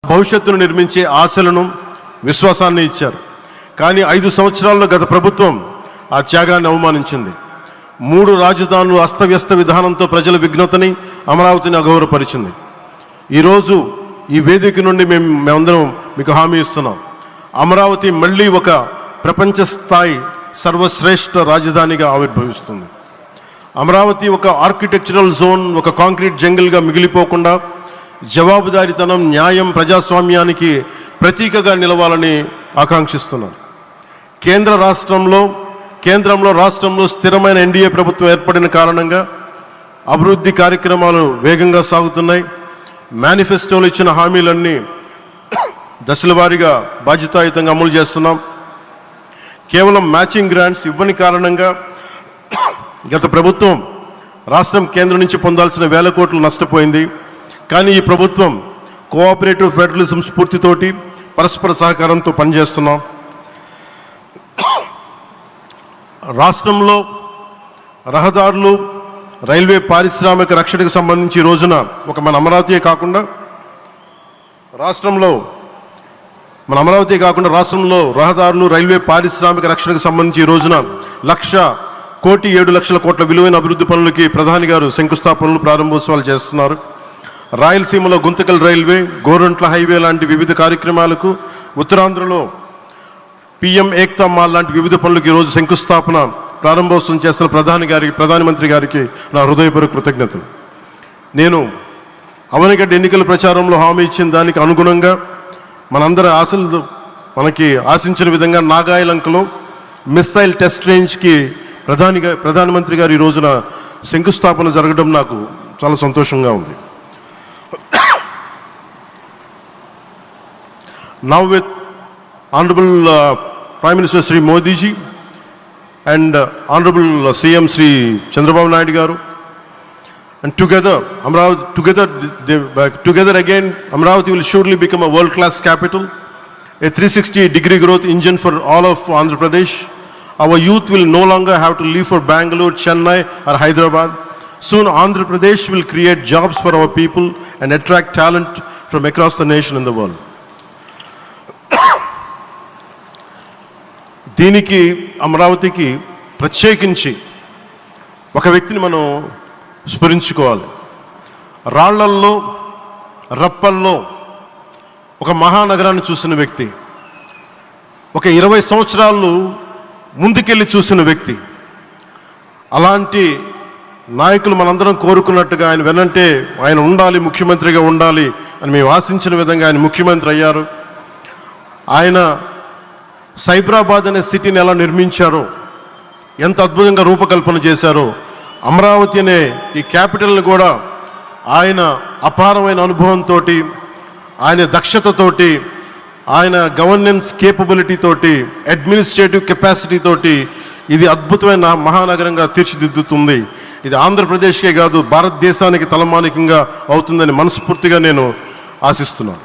భవిష్యత్తును నిర్మించే ఆశలను విశ్వాసాన్ని ఇచ్చారు. కానీ 5 సంవత్సరాల్లో గత ప్రభుత్వం ఆ త్యాగాన్ని అవమానించింది. 3 రాజధానులు అస్తవ్యస్త విధానంతో ప్రజల విఘ్నతని, అమరావతిని అగౌరవపరిచింది. ఈరోజు ఈ వేదిక నుండి మేమందరం మీకు హామీ ఇస్తున్నాం. అమరావతి మళ్ళీ ఒక ప్రపంచ స్థాయి సర్వశ్రేష్ఠ రాజధానిగా ఆవిర్భవిస్తుంది. అమరావతి ఒక ఆర్కిటెక్చరల్ జోన్, ఒక కాంక్రీట్ జంగిల్గా మిగిలిపోకుండా జవాబుదారీతనం, న్యాయం, ప్రజాస్వామ్యానికి ప్రతీకగా నిలవాలని ఆకాంక్షిస్తున్నాను. కేంద్రంలో రాష్ట్రంలో స్థిరమైన ఎన్డీఏ ప్రభుత్వం ఏర్పడిన కారణంగా అభివృద్ధి కార్యక్రమాలు వేగంగా సాగుతున్నాయి. మేనిఫెస్టోలో ఇచ్చిన హామీలన్నీ దశల వారీగా బాధ్యతాయుతంగా అమలు చేస్తున్నాం. కేవలం మ్యాచింగ్ గ్రాంట్స్ ఇవ్వని కారణంగా గత ప్రభుత్వం రాష్ట్రం కేంద్రం నుంచి పొందాల్సిన వేల కోట్లు నష్టపోయింది. కానీ ఈ ప్రభుత్వం కోఆపరేటివ్ ఫెడరలిజం స్ఫూర్తితోటి పరస్పర సహకారంతో పనిచేస్తున్నాం. రాష్ట్రంలో రహదారులు, రైల్వే, పారిశ్రామిక రక్షణకు సంబంధించి ఈ రోజున మన అమరావతి కాకుండా రాష్ట్రంలో రహదారులు, రైల్వే, పారిశ్రామిక రక్షణకు సంబంధించి ఈ రోజున 1,07,00,000 కోట్ల విలువైన అభివృద్ధి పనులకి ప్రధాని గారు శంకుస్థాపనలు, ప్రారంభోత్సవాలు చేస్తున్నారు. రాయలసీమలో గుంతకల్ రైల్వే, గోరంట్ల హైవే లాంటి వివిధ కార్యక్రమాలకు, ఉత్తరాంధ్రలో పిఎం ఏక్తా మాల్ లాంటి వివిధ పనులకు ఈరోజు శంకుస్థాపన, ప్రారంభోత్సవం చేస్తున్న ప్రధానమంత్రి గారికి నా హృదయపూర్వక కృతజ్ఞతలు. నేను అవనిగడ్డ ఎన్నికల ప్రచారంలో హామీ ఇచ్చిన దానికి అనుగుణంగా మనందరి ఆశలు మనకి ఆశించిన విధంగా నాగాయలంకలో మిస్సైల్ టెస్ట్ రేంజ్కి ప్రధానమంత్రి గారు ఈ రోజున శంకుస్థాపన జరగడం నాకు చాలా సంతోషంగా ఉంది. Now with Honorable Prime Minister Sri Modi ji and Honorable CM Sri Chandrababu Naidu garu, and together again Amravati will surely become a world-class capital, a 360-degree growth engine for all of Andhra Pradesh. Our youth will no longer have to leave for Bangalore, Chennai or Hyderabad. Soon Andhra Pradesh will create jobs for our people and attract talent from across the nation and the world. దీనికి అమరావతికి ప్రత్యేకించి ఒక వ్యక్తిని మనం స్మరించుకోవాలి. రాళ్లల్లో, రప్పల్లో ఒక మహానగరాన్ని చూసిన వ్యక్తి, ఒక 20 సంవత్సరాలు ముందుకెళ్ళి చూసిన వ్యక్తి. అలాంటి నాయకులు మనందరం కోరుకున్నట్టుగా ఆయన వెనంటే ఆయన ఉండాలి, ముఖ్యమంత్రిగా ఉండాలి అని మేము ఆశించిన విధంగా ఆయన ముఖ్యమంత్రి అయ్యారు. ఆయన సైబరాబాద్ అనే సిటీని ఎలా నిర్మించారో, ఎంత అద్భుతంగా రూపకల్పన చేశారో, అమరావతి అనే ఈ క్యాపిటల్ని కూడా ఆయన అపారమైన అనుభవంతో, ఆయన దక్షతతోటి, ఆయన గవర్నెన్స్ కేపబిలిటీ తోటి, అడ్మినిస్ట్రేటివ్ కెపాసిటీ తోటి ఇది అద్భుతమైన మహానగరంగా తీర్చిదిద్దుతుంది. ఇది ఆంధ్రప్రదేశ్కే కాదు భారతదేశానికి తలమానికంగా అవుతుందని మనస్ఫూర్తిగా నేను ఆశిస్తున్నాను.